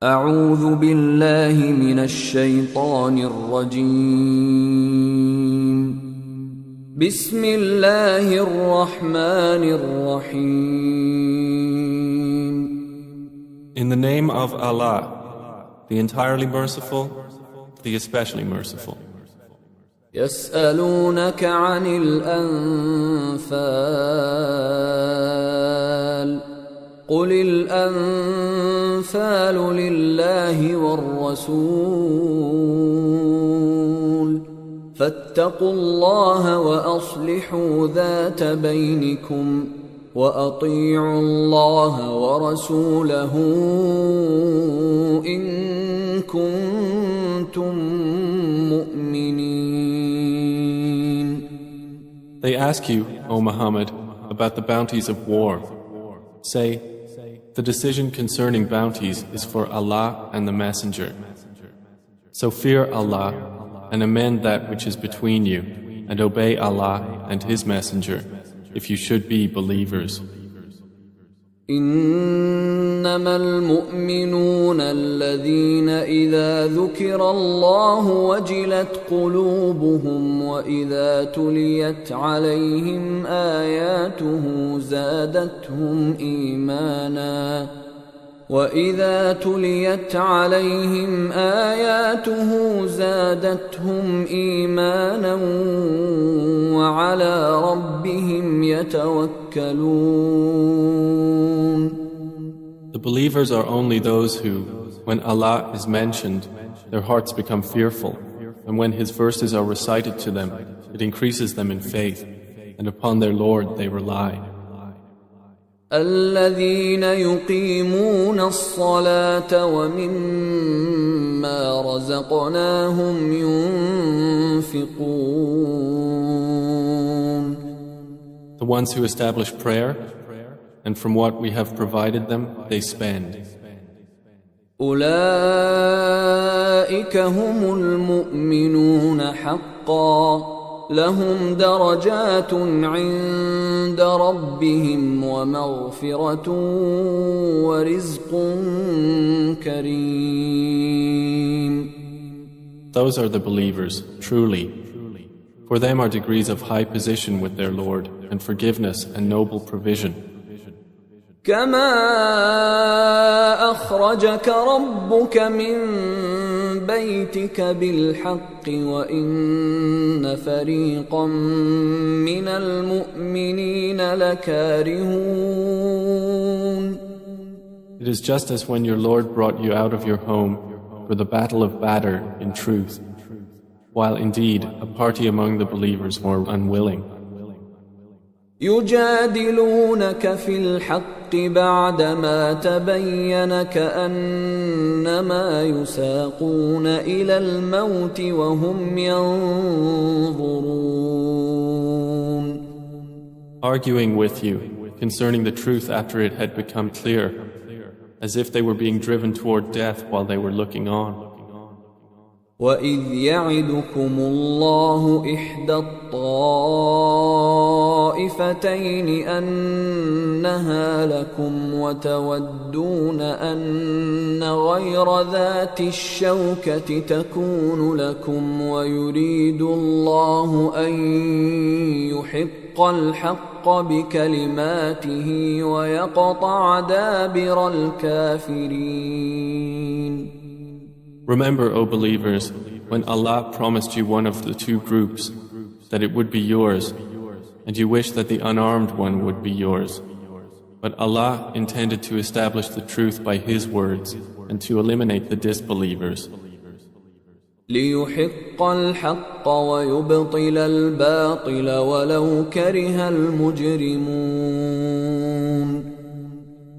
أعوذ بالله من الشيطان الرجيم. بسم الله الرحمن الرحيم. In the name of Allah, the entirely merciful, the especially merciful. يسألونك عن الأنفال قل الأنفال لله والرسول فاتقوا الله وأصلحوا ذات بينكم وأطيعوا الله ورسوله إن كنتم مؤمنين. They ask you, O Muhammad, about the bounties of war. Say, the decision concerning bounties is for Allah and the Messenger. So fear Allah and amend that which is between you, and obey Allah and His Messenger, if you should be believers. إنما المؤمنون الذين إذا ذكر الله وجلت قلوبهم وإذا تليت عليهم آياته زادتهم إيمانا وعلى ربهم يتوكلون. The believers are only those who, when Allah is mentioned, their hearts become fearful, and when His verses are recited to them, it increases them in faith, and upon their Lord they rely. الذين يقيمون الصلاة ومما رزقناهم ينفقون. The ones who establish prayer, and from what we have provided them, they spend. أولئك هم المؤمنون حقا لهم درجات عند ربهم ومغفرة ورزق كريم. Those are the believers, truly. For them are degrees of high position with their Lord, and forgiveness and noble provision. كما أخرجك ربك من بيتك بالحق وإن فريقا من المؤمنين لكارهون. It is just as when your Lord brought you out of your home for the battle of Badr in truth, while indeed a party among the believers were unwilling. يجادلونك في الحق بعدما تبين كأنما يساقون إلى الموت وهم ينظرون. Arguing with you concerning the truth after it had become clear, as if they were being driven toward death while they were looking on. وَإِذْ يَعِدُكُمُ اللَّهُ إِحْدَى الطَّائِفَتَيْنِ أَنَّهَا لَكُمْ وَتَوَدُّونَ أَنَّ غَيْرَ ذَاتِ الشَّوْكَةِ تَكُونُ لَكُمْ وَيُرِيدُ اللَّهُ أَن يُحِقَّ الْحَقَّ بِكَلِمَاتِهِ وَيَقْطَعَ دَابِرَ الْكَافِرِينَ. Remember, O believers, when Allah promised you one of the two groups, that it would be yours, and you wish that the unarmed one would be yours. But Allah intended to establish the truth by His words and to eliminate the disbelievers. لِيُحِقَّ الْحَقَّ وَيُبْطِلَ الْبَاطِلَ وَلَوْ كَرِهَ الْمُجْرِمُونَ.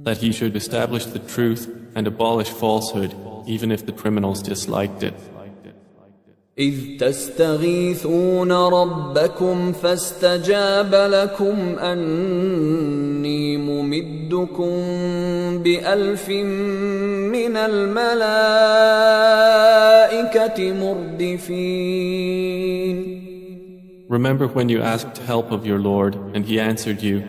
That He should establish the truth and abolish falsehood, even if the criminals disliked it. إذ تستغيثون ربكم فاستجاب لكم أني ممدكم بألف من الملائكة مردفين. Remember when you asked help of your Lord and He answered you,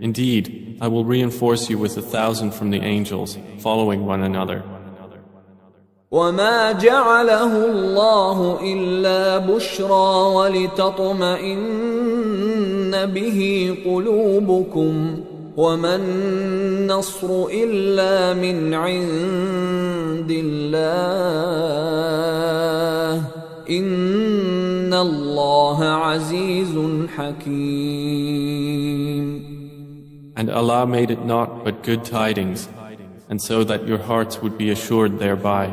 Indeed, I will reinforce you with 1,000 from the angels, following one another. وما جعله الله إلا بشرى ولتطمئن به قلوبكم وما النصر إلا من عند الله إن الله عزيز حكيم. And Allah made it not but good tidings, and so that your hearts would be assured thereby.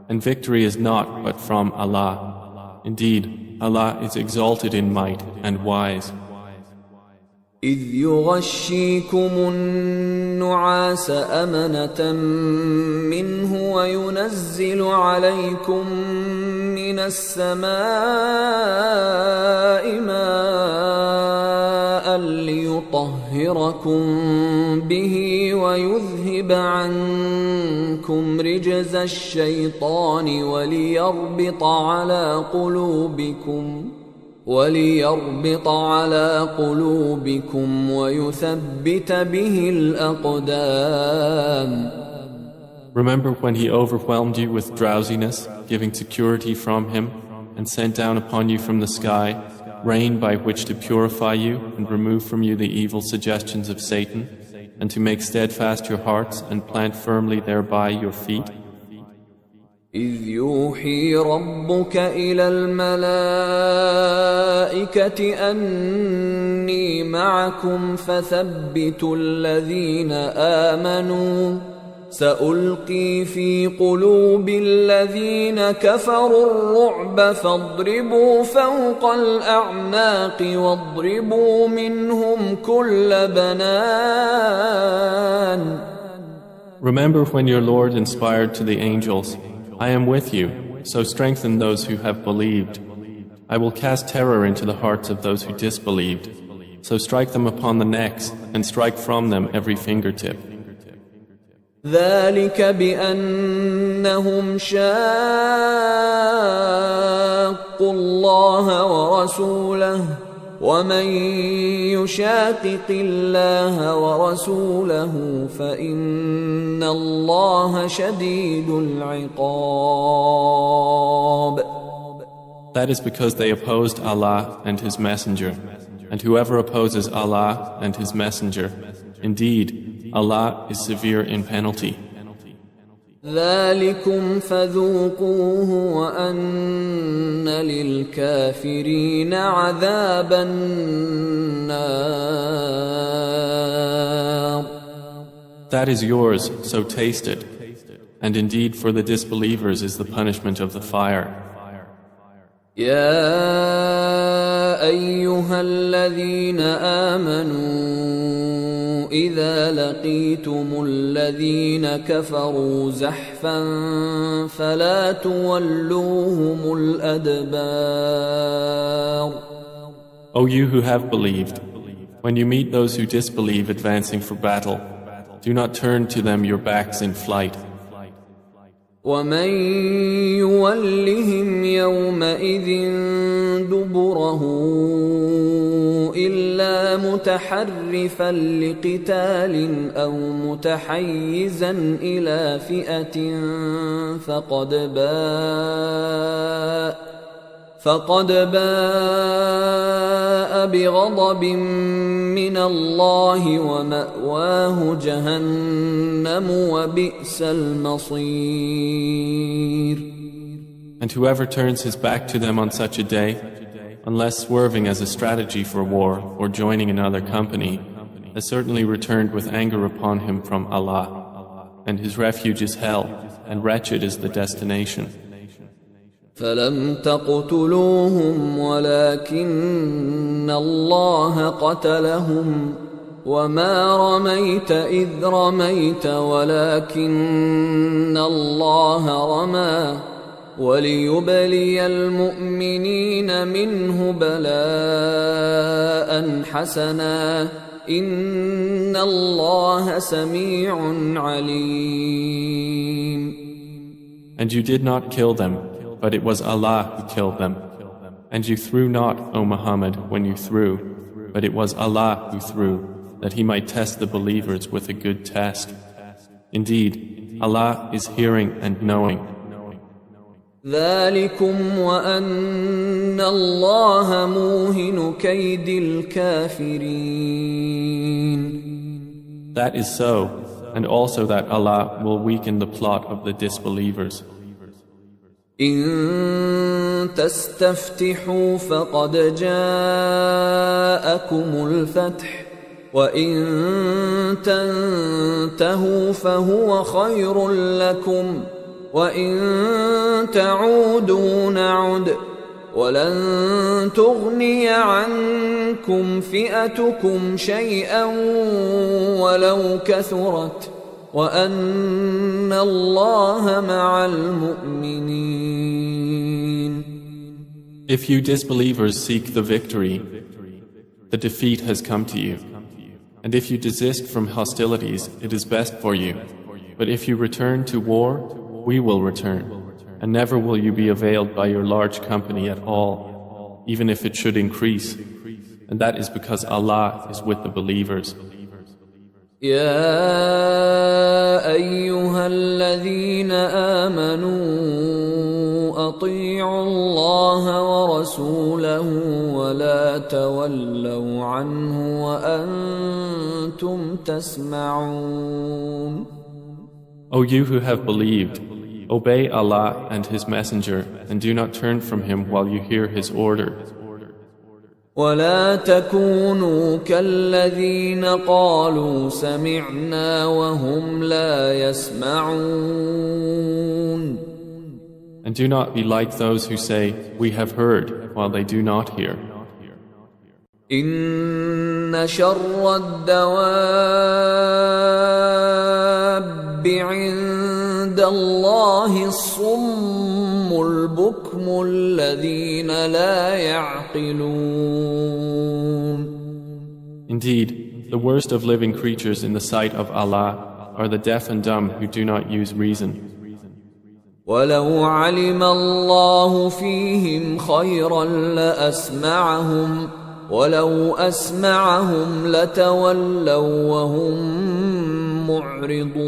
And victory is not but from Allah. Indeed, Allah is exalted in might and wise. إذ يغشيكم النعاس أمنة منه وينزل عليكم من السماء ماء ليطهركم به ويذهب عنكم رجز الشيطان وليربط على قلوبكم ويثبت به الأقدام. Remember when He overwhelmed you with drowsiness, giving security from Him, and sent down upon you from the sky rain by which to purify you and remove from you the evil suggestions of Satan, and to make steadfast your hearts and plant firmly thereby your feet? إذ يوحي ربك إلى الملائكة أني معكم فثبتوا الذين آمنوا سألقي في قلوب الذين كفروا الرعب فاضربوا فوق الأعناق واضربوا منهم كل بنان. Remember when your Lord inspired to the angels, I am with you, so strengthen those who have believed. I will cast terror into the hearts of those who disbelieved, so strike them upon the necks and strike from them every fingertip. ذلك بأنهم شاقوا الله ورسوله ومن يشاقق الله ورسوله فإن الله شديد العقاب. That is because they opposed Allah and His Messenger, and whoever opposes Allah and His Messenger, indeed, Allah is severe in penalty. ذلكم فذوقوه وأن للكافرين عذاب النار. That is yours, so taste it. And indeed for the disbelievers is the punishment of the fire. يا أيها الذين آمنوا إذا لقيتم الذين كفروا زحفا فلا تولوهم الأدبار. O you who have believed, when you meet those who disbelieve advancing for battle, do not turn to them your backs in flight. ومن يولهم يومئذ دبره إلا متحرفا لقتال أو متحيزا إلى فئة فقد باء بغضب من الله ومأواه جهنم وبئس المصير. And whoever turns his back to them on such a day, unless swerving as a strategy for war or joining another company, has certainly returned with anger upon him from Allah, and his refuge is hell, and wretched is the destination. فلم تقتلوهم ولكن الله قتلهم وما رميت إذ رميت ولكن الله رمى وليبلي المؤمنين منه بلاء حسنا إن الله سميع عليم. And you did not kill them, but it was Allah who killed them. And you threw not, O Muhammad, when you threw, but it was Allah who threw, that He might test the believers with a good test. Indeed, Allah is hearing and knowing, ذلكم وأن الله موهن كيد الكافرين. That is so, and also that Allah will weaken the plot of the disbelievers. إن تستفتحوا فقد جاءكم الفتح وإن تنتهوا فهو خير لكم وإن تعودوا نعد ولن تغني عنكم فئتكم شيئا ولو كثرت وأن الله مع المؤمنين. If you disbelievers seek the victory, the defeat has come to you. And if you desist from hostilities, it is best for you. But if you return to war, we will return. And never will you be availed by your large company at all, even if it should increase. And that is because Allah is with the believers. يا أيها الذين آمنوا أطيعوا الله ورسوله ولا تولوا عنه وأنتم تسمعون. O you who have believed, obey Allah and His Messenger and do not turn from Him while you hear His order. ولا تكونوا كالذين قالوا سمعنا وهم لا يسمعون. And do not be like those who say, we have heard, while they do not hear. إن شر الدواب عند الله الصم البكم الذين لا يعقلون. Indeed, the worst of living creatures in the sight of Allah are the deaf and dumb who do not use reason. ولو علم الله فيهم خيرا لأسمعهم ولو أسمعهم لتولوا وهم معرضون.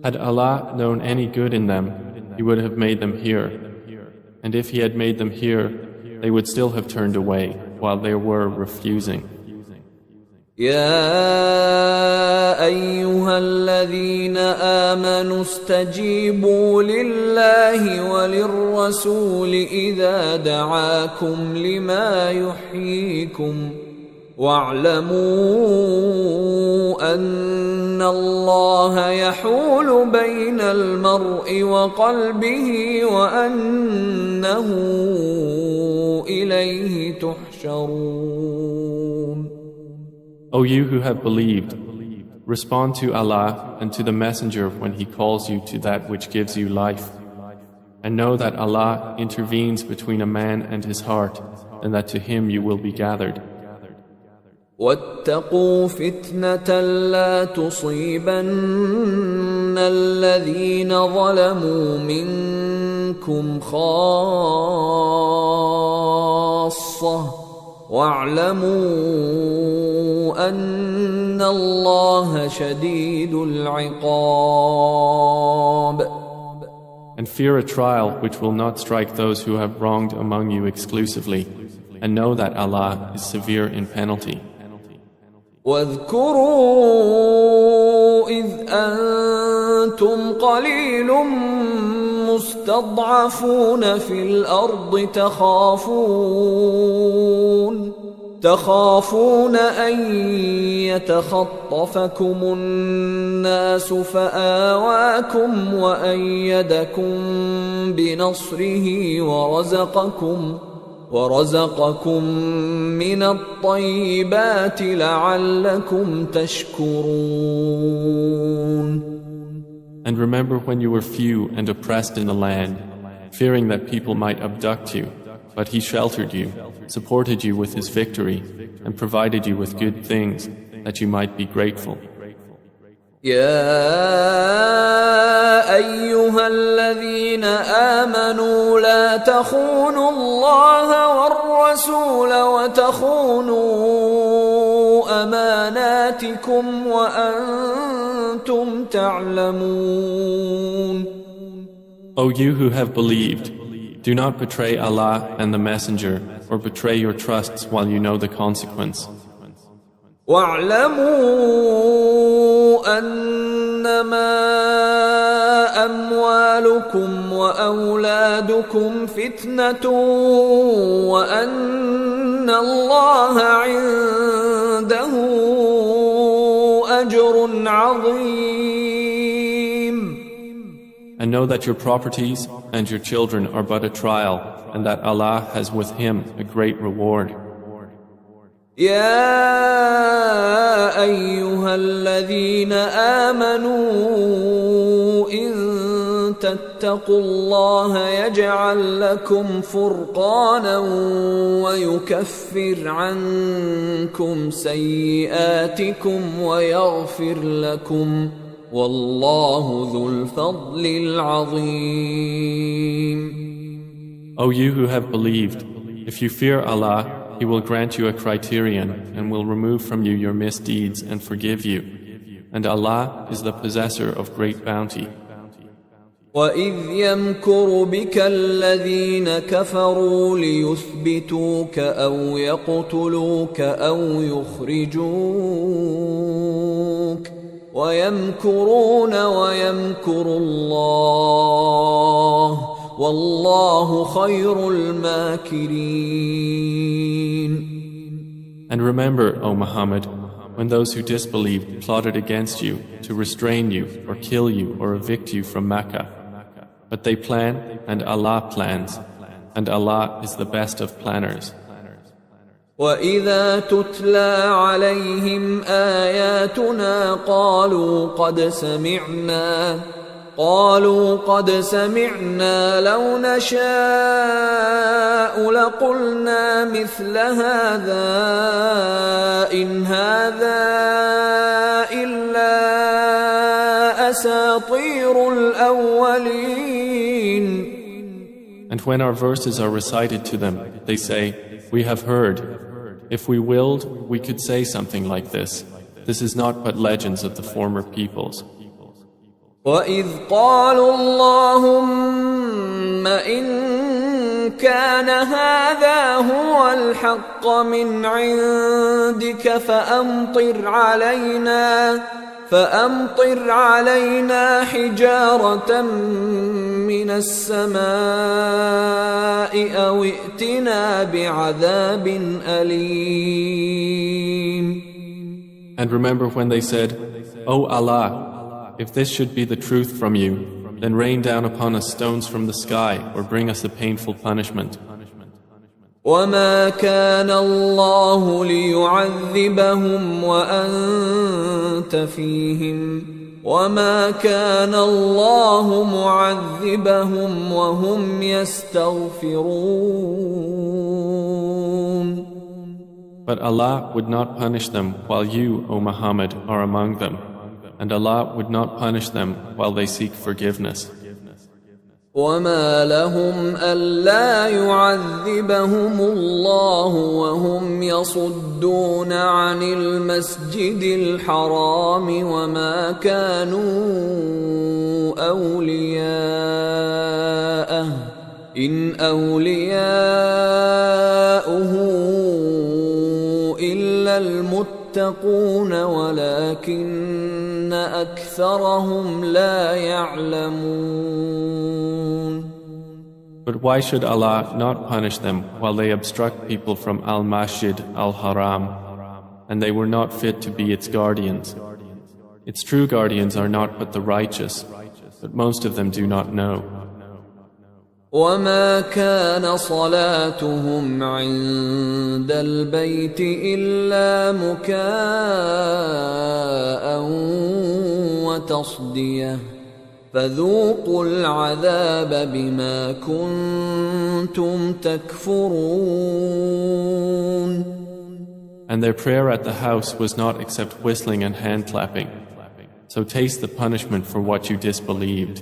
Had Allah known any good in them, He would have made them hear. And if He had made them hear, they would still have turned away while they were refusing. يا أيها الذين آمنوا استجيبوا لله وللرسول إذا دعاكم لما يحييكم واعلموا أن الله يحول بين المرء وقلبه وأنه إليه تحشرون. O you who have believed, respond to Allah and to the Messenger when He calls you to that which gives you life. And know that Allah intervenes between a man and his heart, and that to Him you will be gathered. واتقوا فتنة لا تصيبن الذين ظلموا منكم خاصة واعلموا أن الله شديد العقاب. And fear a trial which will not strike those who have wronged among you exclusively, and know that Allah is severe in penalty. واذكروا إذ أنتم قليل مستضعفون في الأرض تخافون أن يتخطفكم الناس فآواكم وأيدكم بنصره ورزقكم من الطيبات لعلكم تشكرون. And remember when you were few and oppressed in the land, fearing that people might abduct you, but He sheltered you, supported you with His victory, and provided you with good things, that you might be grateful. يا أيها الذين آمنوا لا تخونوا الله والرسول وتخونوا أماناتكم وأنتم تعلمون. O you who have believed, do not betray Allah and the Messenger, or betray your trusts while you know the consequence. واعلموا أنما أموالكم وأولادكم فتنة وأن الله عنده أجر عظيم. And know that your properties and your children are but a trial, and that Allah has with Him a great reward. يا أيها الذين آمنوا إن تتقوا الله يجعل لكم فرقانا ويكفر عنكم سيئاتكم ويغفر لكم والله ذو الفضل العظيم. O you who have believed, if you fear Allah, He will grant you a criterion and will remove from you your misdeeds and forgive you. And Allah is the possessor of great bounty. وَإِذْ يَمْكُرُ بِكَ الَّذِينَ كَفَرُوا لِيُثْبِتُوكَ أَوْ يَقْتُلُوكَ أَوْ يُخْرِجُوكَ وَيَمْكُرُونَ وَيَمْكُرُ اللَّهُ وَاللَّهُ خَيْرُ الْمَاكِرِينَ. And remember, O Muhammad, when those who disbelieved plotted against you to restrain you or kill you or evict you from Mecca. But they plan and Allah plans, and Allah is the best of planners. وَإِذَا تُتْلَى عَلَيْهِمْ آيَاتُنَا قالوا قد سمعنا لو نشاء لقلنا مثل هذا إن هذا إلا أساطير الأولين. And when our verses are recited to them, they say, "We have heard. If we willed, we could say something like this. This is not but legends of the former peoples." وَإِذْ قَالُوا اللَّهُمَّ إِن كَانَ هَذَا هُوَ الْحَقَّ مِنْ عِندِكَ فَأَمْطِرْ عَلَيْنَا حِجَارَةً مِّنَ السَّمَاءِ أَوْ ائْتِنَا بِعَذَابٍ أَلِيمٍ. And remember when they said, "O Allah, if this should be the truth from you, then rain down upon us stones from the sky or bring us a painful punishment." وَمَا كَانَ اللَّهُ لِيُعَذِّبَهُمْ وَأَنْتَ فِيهِمْ وَمَا كَانَ اللَّهُ مُعَذِّبَهُمْ وَهُمْ يَسْتَغْفِرُونَ. But Allah would not punish them while you, O Muhammad, are among them. And Allah would not punish them while they seek forgiveness. وَمَا لَهُمْ أَلَّا يُعَذِّبَهُمُ اللَّهُ وَهُمْ يَصُدُّونَ عَنِ الْمَسْجِدِ الْحَرَامِ وَمَا كَانُوا أَوْلِيَاءَهُ إِنْ أَوْلِيَاؤُهُ إِلَّا الْمُتَّقُونَ وَلَكِنَّ أَكْثَرَهُمْ لَا يَعْلَمُونَ. But why should Allah not punish them while they obstruct people from Al-Masjid Al-Haram, and they were not fit to be its guardians? Its true guardians are not but the righteous, but most of them do not know. وَمَا كَانَ صَلَاتُهُمْ عِندَ الْبَيْتِ إِلَّا مُكَاءً وَتَصْدِيَةً فَذُوقُوا الْعَذَابَ بِمَا كُنتُمْ تَكْفُرُونَ. And their prayer at the house was not except whistling and hand clapping. So taste the punishment for what you disbelieved.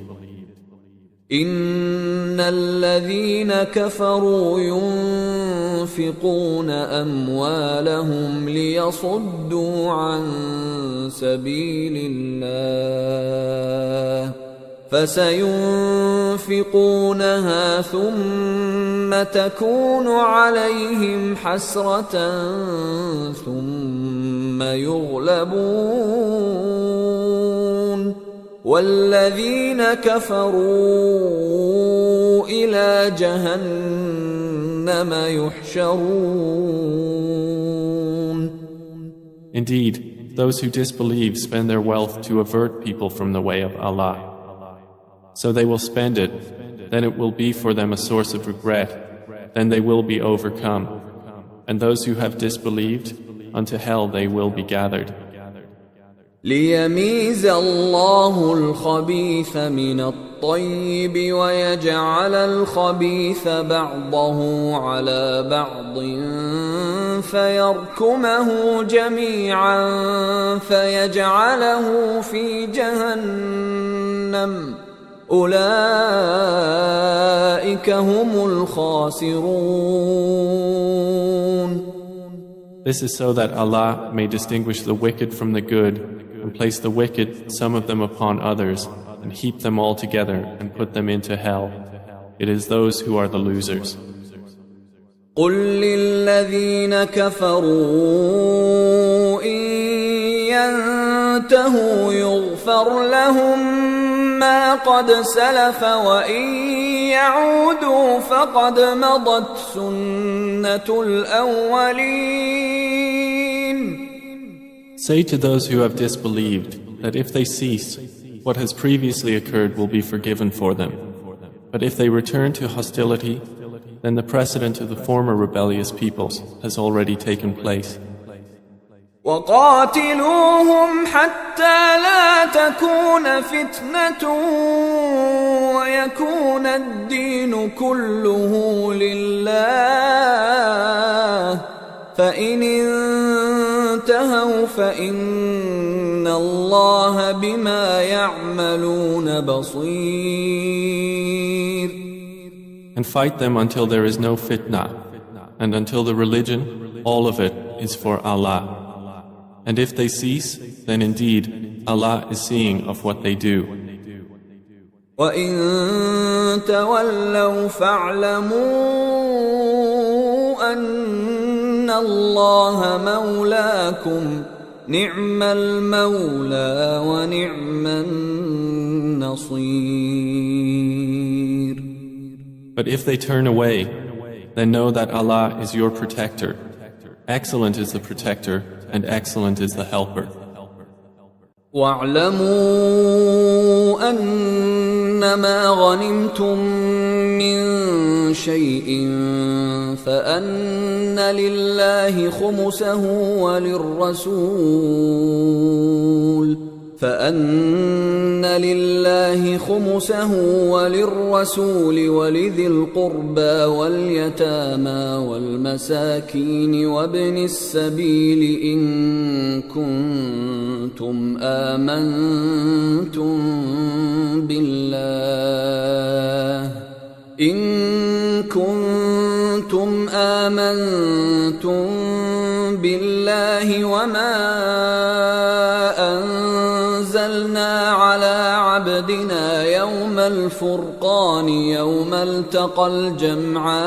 إِنَّ الَّذِينَ كَفَرُوا يُنْفِقُونَ أَمْوَالَهُمْ لِيَصُدُّوا عَنْ سَبِيلِ اللَّهِ فسينفقونها ثم تكون عليهم حسرة ثم يغلبون والذين كفروا إلى جهنم يحشرون. Indeed, those who disbelieve spend their wealth to avert people from the way of Allah. So they will spend it, then it will be for them a source of regret, then they will be overcome. And those who have disbelieved, unto hell they will be gathered. ليميز الله الخبيث من الطيب ويجعل الخبيث بعضه على بعض فيركمه جميعا فيجعله في جهنم أولئك هم الخاسرون. This is so that Allah may distinguish the wicked from the good and place the wicked, some of them upon others, and heap them all together and put them into hell. It is those who are the losers. قل للذين كفروا إن ينتهوا يغفر لهم ما قد سلف وإن يعودوا فقد مضت سنة الأولين. Say to those who have disbelieved that if they cease, what has previously occurred will be forgiven for them. But if they return to hostility, then the precedent of the former rebellious peoples has already taken place. وقاتلوهم حتى لا تكون فتنة ويكون الدين كله لله فإن انتهوا فإن الله بما يعملون بصير. And fight them until there is no fitna, and until the religion, all of it, is for Allah. And if they cease, then indeed Allah is seeing of what they do. وَإِن تَوَلَّوْا فَاعْلَمُوا أَنَّ اللَّهَ مَوْلَاكُمْ نِعْمَ الْمَوْلَى وَنِعْمَ النَّصِيرُ. But if they turn away, then know that Allah is your protector. Excellent is the protector, and excellent is the helper. وَاعْلَمُوا أَنَّمَا غَنِمْتُم مِّن شَيْءٍ فَأَنَّ لِلَّهِ خُمُسَهُ وللرسول ولذي القربى واليتامى والمساكين وابن السبيل إن كنتم آمنتم بالله وما أنزلنا على عبدنا يوم الفرقان يوم التقى الجمعان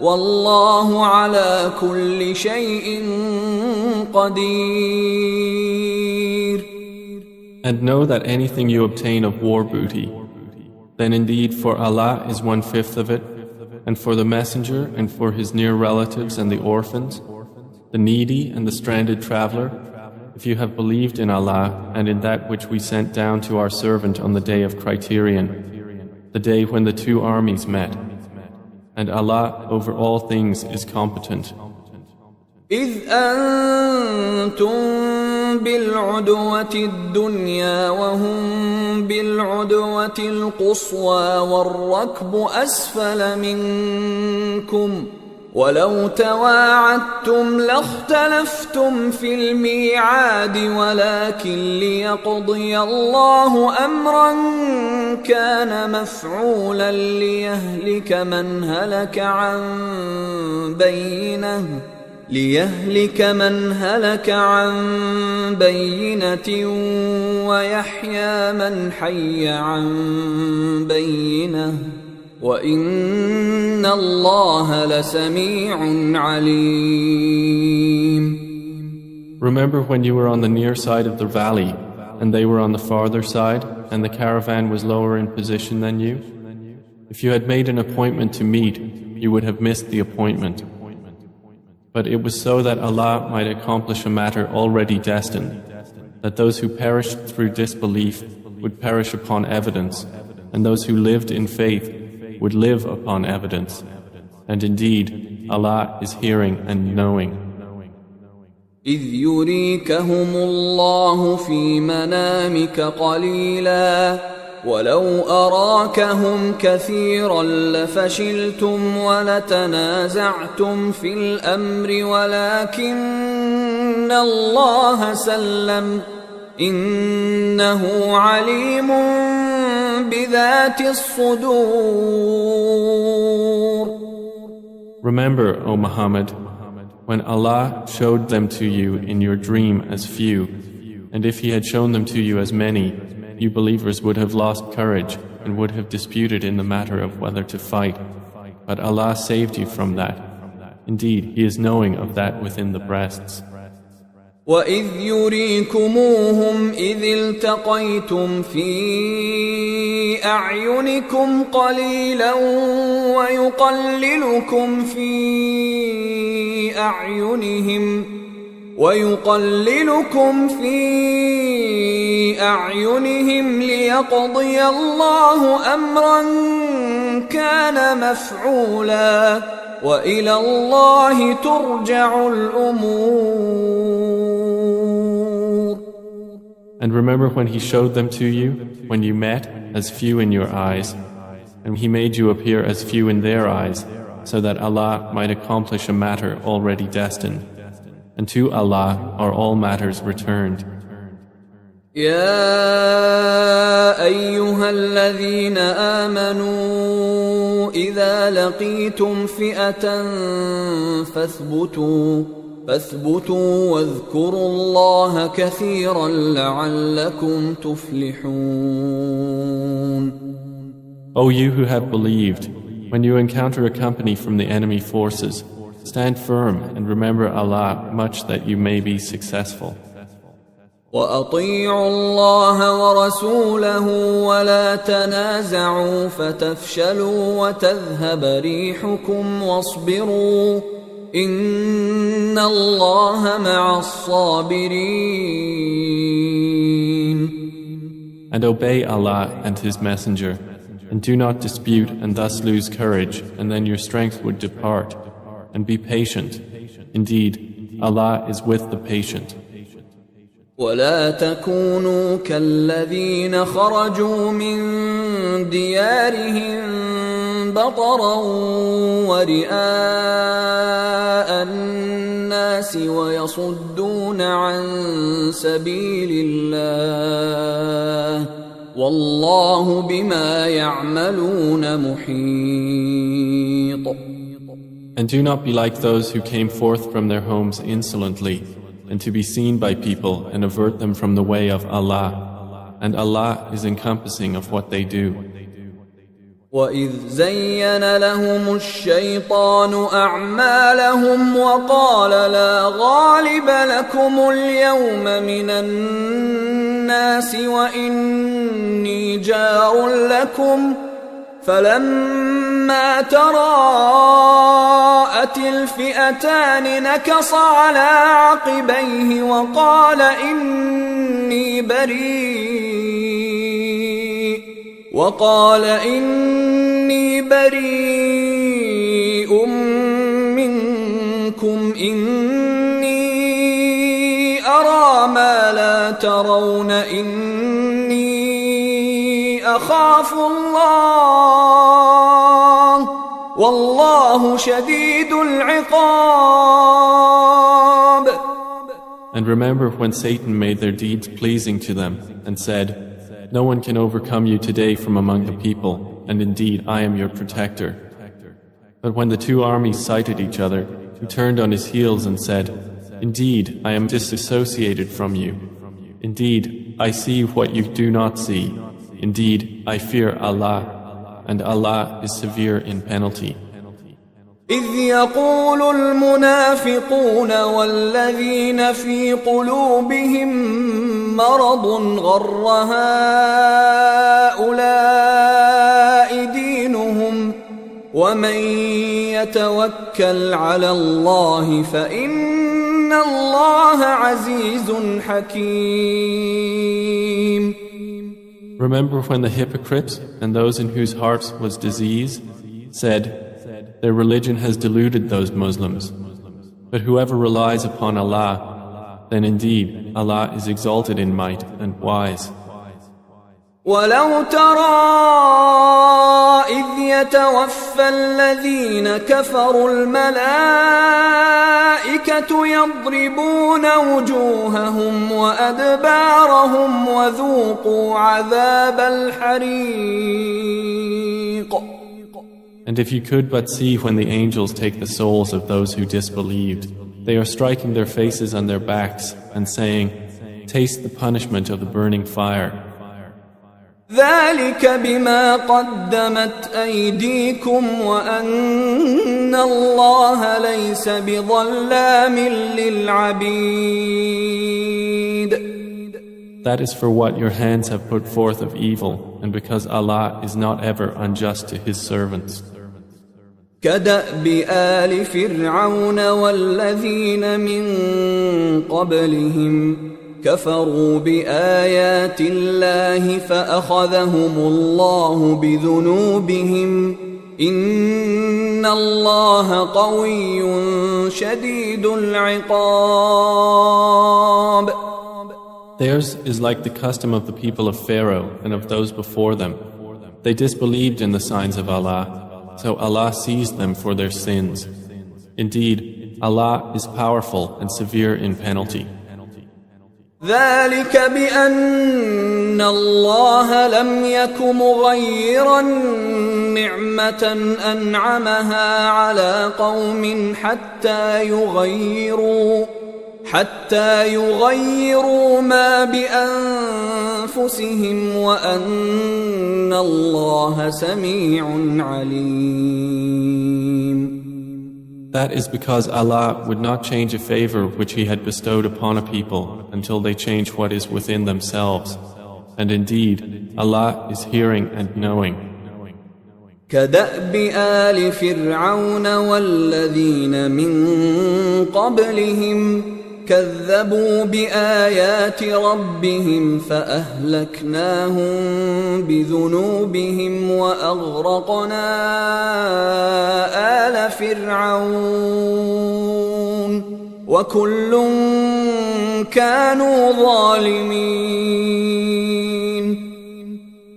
والله على كل شيء قدير. And know that anything you obtain of war booty, then indeed for Allah is 1/5 of it, and for the messenger and for his near relatives and the orphans, the needy and the stranded traveler, if you have believed in Allah and in that which we sent down to our servant on the day of criterion, the day when the two armies met. And Allah over all things is competent. إذ أنتم بالعدوة الدنيا وهم بالعدوة القصوى والركب أسفل منكم ولو تواعدتم لاختلفتم في الميعاد ولكن ليقضي الله أمرا كان مفعولا ليهلك من هلك عن بينه ليهلك من هلك عن بينة ويحيى من حي عن بينة وإن الله لسميع عليم. Remember when you were on the near side of the valley and they were on the farther side and the caravan was lower in position than you? If you had made an appointment to meet, you would have missed the appointment. But it was so that Allah might accomplish a matter already destined, that those who perished through disbelief would perish upon evidence, and those who lived in faith would live upon evidence. And indeed, Allah is hearing and knowing. إذ يريكهم الله في منامك قليلا ولو أراكهم كثيرا لفشلتم ولتنازعتم في الأمر ولكن الله سلم إنه عليم بذات الصدور. Remember, O Muhammad, when Allah showed them to you in your dream as few, and if He had shown them to you as many, you believers would have lost courage and would have disputed in the matter of whether to fight. But Allah saved you from that. Indeed, He is knowing of that within the breasts. وَإِذْ يُرِيكُمُوهُمْ إِذِ الْتَقَيْتُمْ فِي أَعْيُنِكُمْ قَلِيلًا وَيُقَلِّلُكُمْ فِي أَعْيُنِهِمْ لِيَقْضِيَ اللَّهُ أَمْرًا كَانَ مَفْعُولًا وَإِلَى اللَّهِ تُرْجَعُ الْأُمُورُ. And remember when He showed them to you, when you met, as few in your eyes, and He made you appear as few in their eyes, so that Allah might accomplish a matter already destined. And to Allah are all matters returned. يا أيها الذين آمنوا إذا لقيتم فئة فاثبتوا واذكروا الله كثيرا لعلكم تفلحون. O you who have believed, when you encounter a company from the enemy forces, stand firm and remember Allah much that you may be successful. وَأَطِيعُوا اللَّهَ وَرَسُولَهُ وَلَا تَنَازَعُوا فَتَفْشَلُوا وَتَذْهَبَ رِيحُكُمْ وَاصْبِرُوا إِنَّ اللَّهَ مَعَ الصَّابِرِينَ. And obey Allah and His Messenger, and do not dispute and thus lose courage, and then your strength would depart. And be patient. Indeed, Allah is with the patient. ولا تكونوا كالذين خرجوا من ديارهم بطرا ورئاء الناس ويصدون عن سبيل الله والله بما يعملون محيط. And do not be like those who came forth from their homes insolently, and to be seen by people and avert them from the way of Allah. And Allah is encompassing of what they do. وَإِذْ زَيَّنَ لَهُمُ الشَّيْطَانُ أَعْمَالَهُمْ وَقَالَ لَا غَالِبَ لَكُمُ الْيَوْمَ مِنَ النَّاسِ وَإِنِّي جَارٌ لَكُمْ فلما تراءت الفئتان نكص على عقبيه وقال إني بريء منكم إني أرى ما لا ترون إني أخاف الله والله شديد العقاب. And remember when Satan made their deeds pleasing to them and said, "No one can overcome you today from among the people, and indeed I am your protector." But when the two armies sighted each other, he turned on his heels and said, "Indeed, I am disassociated from you. Indeed, I see what you do not see. Indeed, I fear Allah, and Allah is severe in penalty." إذ يقول المنافقون والذين في قلوبهم مرض غر هؤلاء دينهم ومن يتوكل على الله فإن الله عزيز حكيم. Remember when the hypocrites and those in whose hearts was disease said, "Their religion has deluded those Muslims. But whoever relies upon Allah, then indeed Allah is exalted in might and wise." ولو ترى إذ يتوفى الذين كفروا الملائكة يضربون وجوههم وأدبارهم وذوقوا عذاب الحريق. And if you could but see when the angels take the souls of those who disbelieved, they are striking their faces on their backs and saying, "Taste the punishment of the burning fire." ذلك بما قدمت أيديكم وأن الله ليس بظلام للعبيد. That is for what your hands have put forth of evil, and because Allah is not ever unjust to His servants. كدأب آل فرعون والذين من قبلهم كفروا بآيات الله فأخذهم الله بذنوبهم إن الله قوي شديد العقاب. Theirs is like the custom of the people of Pharaoh and of those before them. They disbelieved in the signs of Allah, so Allah seized them for their sins. Indeed, Allah is powerful and severe in penalty. ذلك بأن الله لم يك مغيرا نعمة أنعمها على قوم حتى يغيروا ما بأنفسهم وأن الله سميع عليم. That is because Allah would not change a favor which He had bestowed upon a people until they change what is within themselves. And indeed, Allah is hearing and knowing. كدأب آل فرعون والذين من قبلهم كذبوا بآيات ربهم فأهلكناهم بذنوبهم وأغرقنا آل فرعون وكل كانوا ظالمين.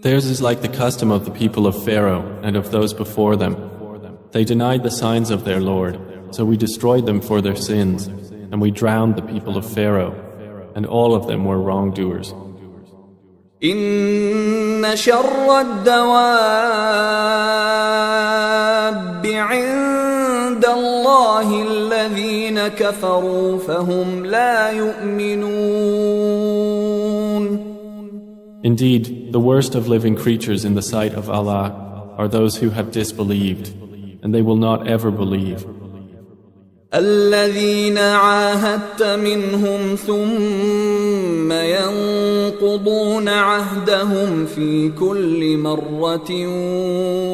Theirs is like the custom of the people of Pharaoh and of those before them. They denied the signs of their Lord, so we destroyed them for their sins. And we drowned the people of Pharaoh, and all of them were wrongdoers. إن شر الدواب عند الله الذين كفروا فهم لا يؤمنون. Indeed, the worst of living creatures in the sight of Allah are those who have disbelieved, and they will not ever believe. الذين عاهدت منهم ثم ينقضون عهدهم في كل مرة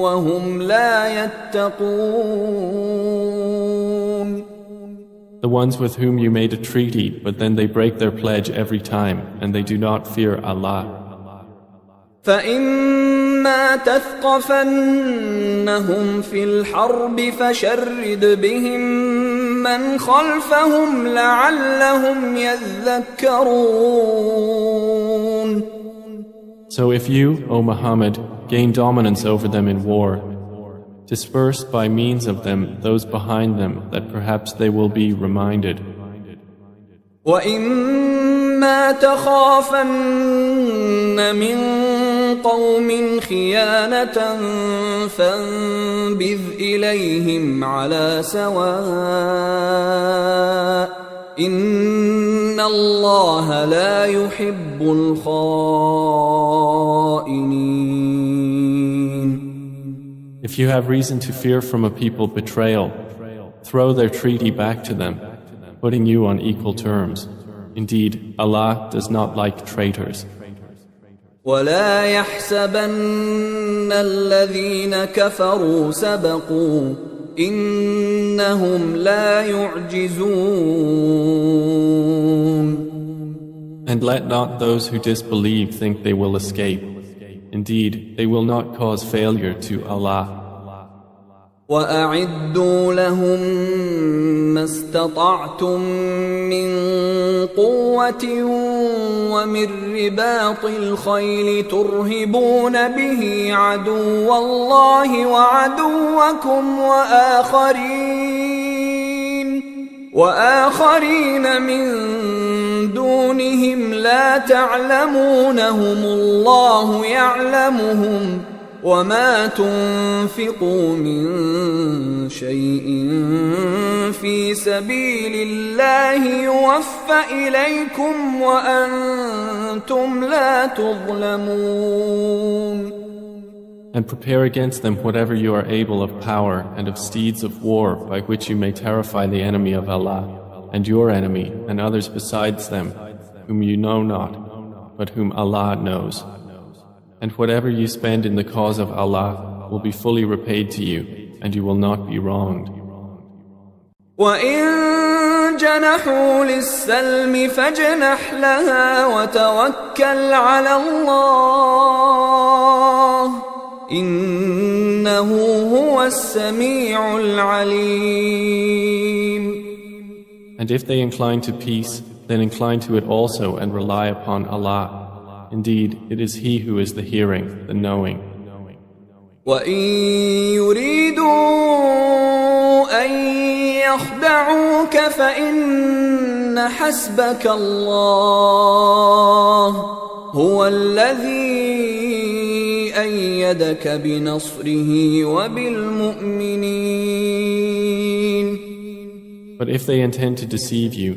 وهم لا يتقون. The ones with whom you made a treaty, but then they break their pledge every time, and they do not fear Allah. فإما تثقفنهم في الحرب فشرد بهم من خلفهم لعلهم يذكرون. So if you, O Muhammad, gain dominance over them in war, disperse by means of them those behind them that perhaps they will be reminded. وإما تخافن من قوم خيانة فانبذ إليهم على سواء إن الله لا يحب الخائنين. If you have reason to fear from a people betrayal, throw their treaty back to them, putting you on equal terms. Indeed, Allah does not like traitors. ولا يحسبن الذين كفروا سبقوا إنهم لا يعجزون. And let not those who disbelieve think they will escape. Indeed, they will not cause failure to Allah. وأعدوا لهم ما استطعتم من قوة ومن رباط الخيل ترهبون به عدو الله وعدوكم وآخرين من دونهم لا تعلمونهم الله يعلمهم وما تنفقوا من شيء في سبيل الله يوفى إليكم وأنتم لا تظلمون. And prepare against them whatever you are able of power and of steeds of war by which you may terrify the enemy of Allah and your enemy and others besides them whom you know not but whom Allah knows. And whatever you spend in the cause of Allah will be fully repaid to you, and you will not be wronged. وَإِن جَنَحُوا لِلسَّلْمِ فَاجْنَحْ لَهَا وَتَوَكَّلْ عَلَى اللَّهِ إِنَّهُ هُوَ السَّمِيعُ الْعَلِيمُ. And if they incline to peace, then incline to it also and rely upon Allah. Indeed, it is He who is the hearing, the knowing. وَإِن يُرِيدُوا أَن يَخْدَعُوكَ فَإِنَّ حَسْبَكَ اللَّهُ هُوَ الَّذِي أَيَّدَكَ بِنَصْرِهِ وَبِالْمُؤْمِنِينَ. But if they intend to deceive you,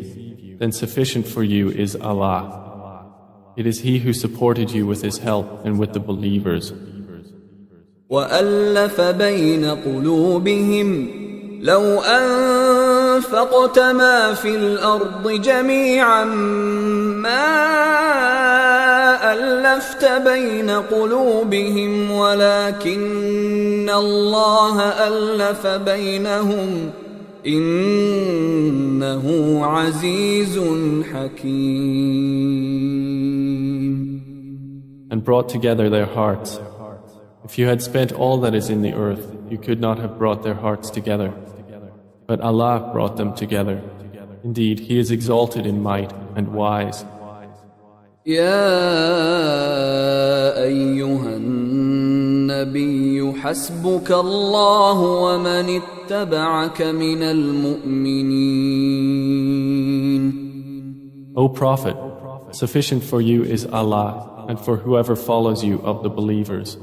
then sufficient for you is Allah. It is He who supported you with His help and with the believers. وَأَلَّفَ بَيْنَ قُلُوبِهِمْ لَوْ أَنفَقْتَ مَا فِي الْأَرْضِ جَمِيعًا مَا أَلَّفْتَ بَيْنَ قُلُوبِهِمْ وَلَكِنَّ اللَّهَ أَلَّفَ بَيْنَهُمْ إِنَّهُ عَزِيزٌ حَكِيمٌ. And brought together their hearts. If you had spent all that is in the earth, you could not have brought their hearts together. But Allah brought them together. Indeed, He is exalted in might and wise. يا أيها النبي حسبك الله ومن اتبعك من المؤمنين. O Prophet, sufficient for you is Allah and for whoever follows you of the believers.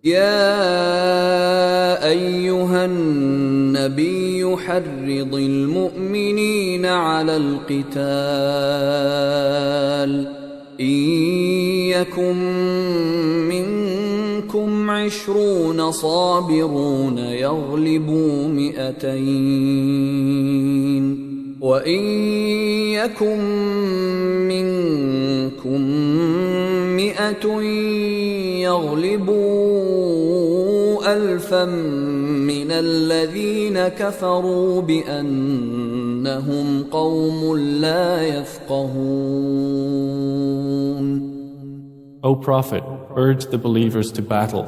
يا أيها النبي حرض المؤمنين على القتال إن يكن منكم 20 صابرون يغلبوا 200 وإن يكن منكم 100 يغلبوا 1000 من الذين كفروا بأنهم قوم لا يفقهون. O Prophet, urge the believers to battle.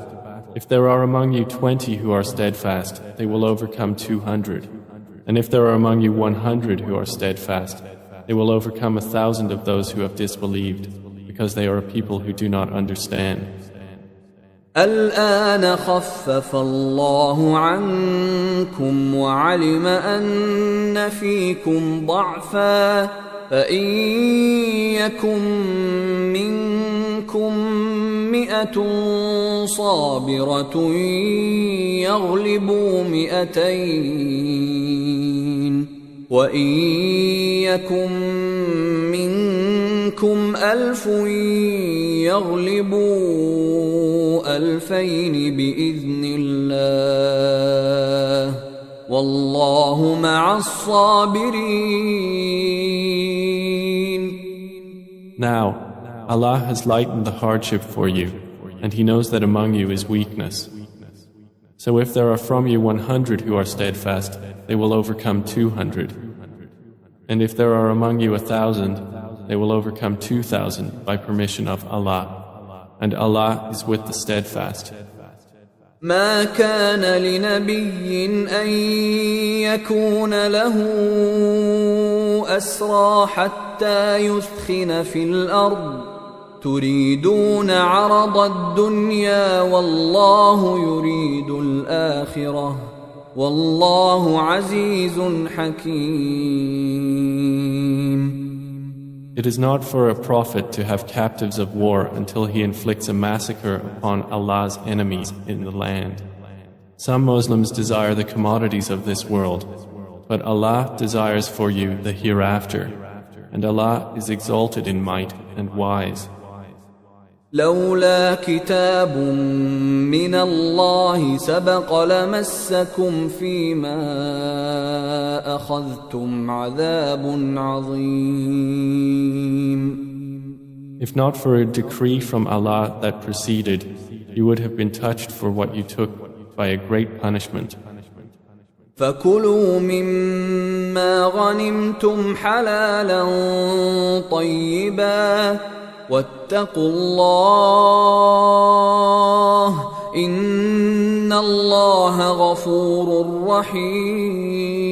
If there are among you 20 who are steadfast, they will overcome 200. And if there are among you 100 who are steadfast, they will overcome 1,000 of those who have disbelieved, because they are a people who do not understand. الآن خفف الله عنكم وعلم أن فيكم ضعفا فإن يكن منكم مئة صابرة يغلبوا 200 وإن يكن منكم 1000 يغلبوا 2000 بإذن الله والله مع الصابرين. Now, Allah has lightened the hardship for you, and He knows that among you is weakness. So if there are from you 100 who are steadfast, they will overcome 200. And if there are among you 1,000, they will overcome 2,000 by permission of Allah. And Allah is with the steadfast. ما كان لنبي أن يكون له أسرى حتى يثخن في الأرض تريدون عرض الدنيا والله يريد الآخرة والله عزيز حكيم. It is not for a prophet to have captives of war until he inflicts a massacre upon Allah's enemies in the land. Some Muslims desire the commodities of this world, but Allah desires for you the hereafter, and Allah is exalted in might and wise. لولا كتاب من الله سبق لمسكم فيما أخذتم عذاب عظيم. If not for a decree from Allah that preceded, you would have been touched for what you took by a great punishment. فكلوا مما غنمتم حلالا طيبا واتقوا الله إن الله غفور رحيم.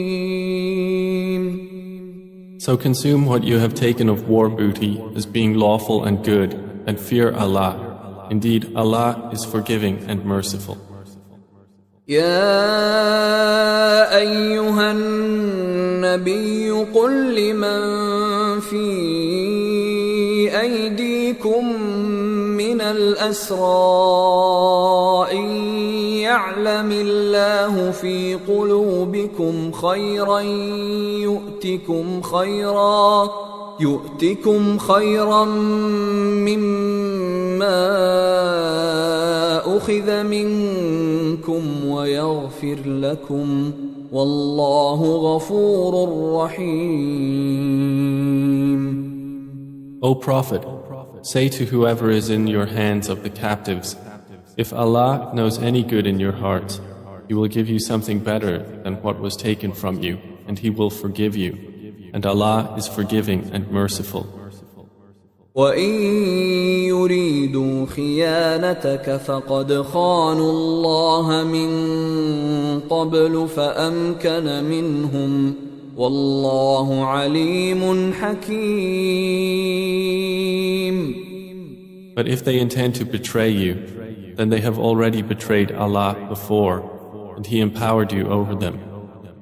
So consume what you have taken of war booty as being lawful and good, and fear Allah. Indeed, Allah is forgiving and merciful. يا أيها النبي قل لمن في أيديكم من الأسرى إن يعلم الله في قلوبكم خيرا يؤتكم خيرا مما أخذ منكم ويغفر لكم والله غفور رحيم. O Prophet, say to whoever is in your hands of the captives, if Allah knows any good in your hearts, He will give you something better than what was taken from you, and He will forgive you. And Allah is forgiving and merciful. وَإِن يُرِيدُوا خِيَانَتَكَ فَقَدْ خَانُوا اللَّهَ مِن قَبْلُ فَأَمْكَنَ مِنْهُمْ وَاللَّهُ عَلِيمٌ حَكِيمٌ. But if they intend to betray you, then they have already betrayed Allah before, and He empowered you over them.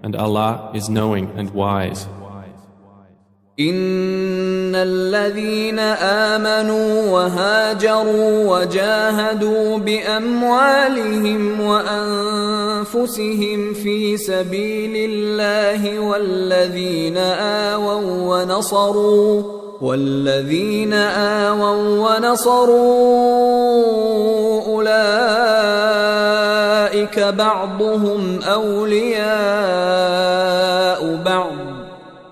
And Allah is knowing and wise. إن الذين آمنوا وهاجروا وجاهدوا بأموالهم وأنفسهم في سبيل الله والذين آووا ونصروا أولئك بعضهم أولياء بعض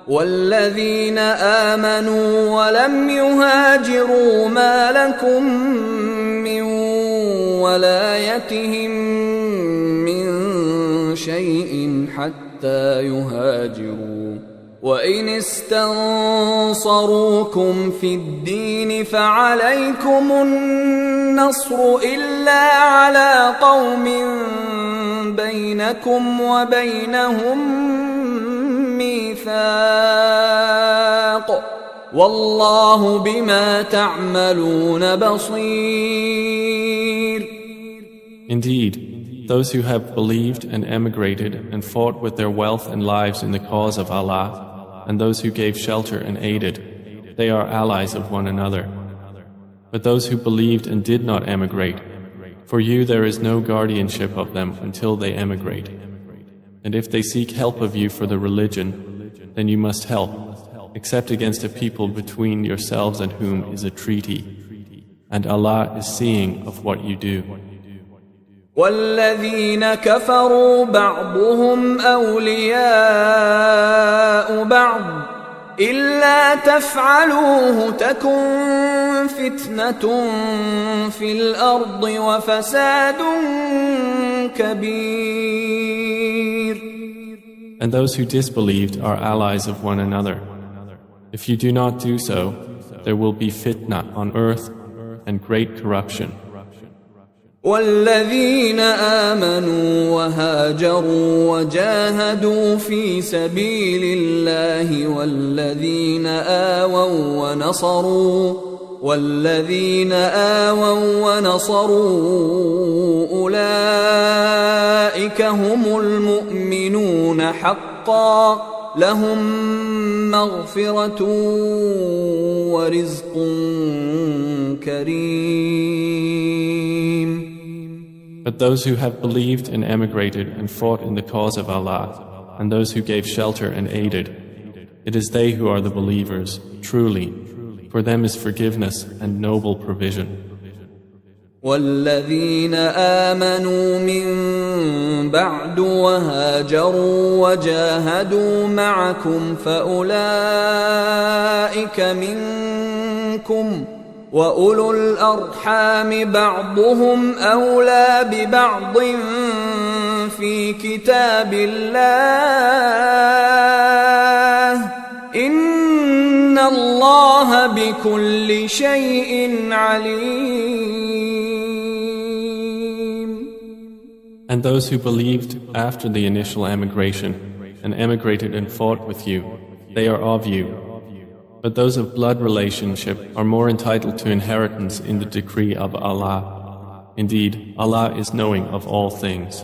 والذين آمنوا ولم يهاجروا ما لكم من ولايتهم من شيء حتى يهاجروا وإن استنصروكم في الدين فعليكم النصر إلا على قوم بينكم وبينهم ميثاق والله بما تعملون بصير. Indeed, those who have believed and emigrated and fought with their wealth and lives in the cause of Allah, and those who gave shelter and aided, they are allies of one another. But those who believed and did not emigrate, for you there is no guardianship of them until they emigrate. And if they seek help of you for the religion, then you must help, except against a people between yourselves and whom is a treaty. And Allah is seeing of what you do. والذين كفروا بعضهم أولياء بعض إلا تفعلوه تكن فتنة في الأرض وفساد كبير. And those who disbelieved are allies of one another. If you do not do so, there will be fitna on earth and great corruption. والذين آمنوا وهاجروا وجاهدوا في سبيل الله والذين آووا ونصروا أولئك هم المؤمنون حقا لهم مغفرة ورزق كريم. But those who have believed and emigrated and fought in the cause of Allah, and those who gave shelter and aided, it is they who are the believers, truly. For them is forgiveness and noble provision. والذين آمنوا من بعد وهاجروا وجاهدوا معكم فأولئك منكم وأولو الأرحام بعضهم أولى ببعض في كتاب الله إن الله بكل شيء عليم. And those who believed after the initial emigration and emigrated and fought with you, they are of you. But those of blood relationship are more entitled to inheritance in the decree of Allah. Indeed, Allah is knowing of all things.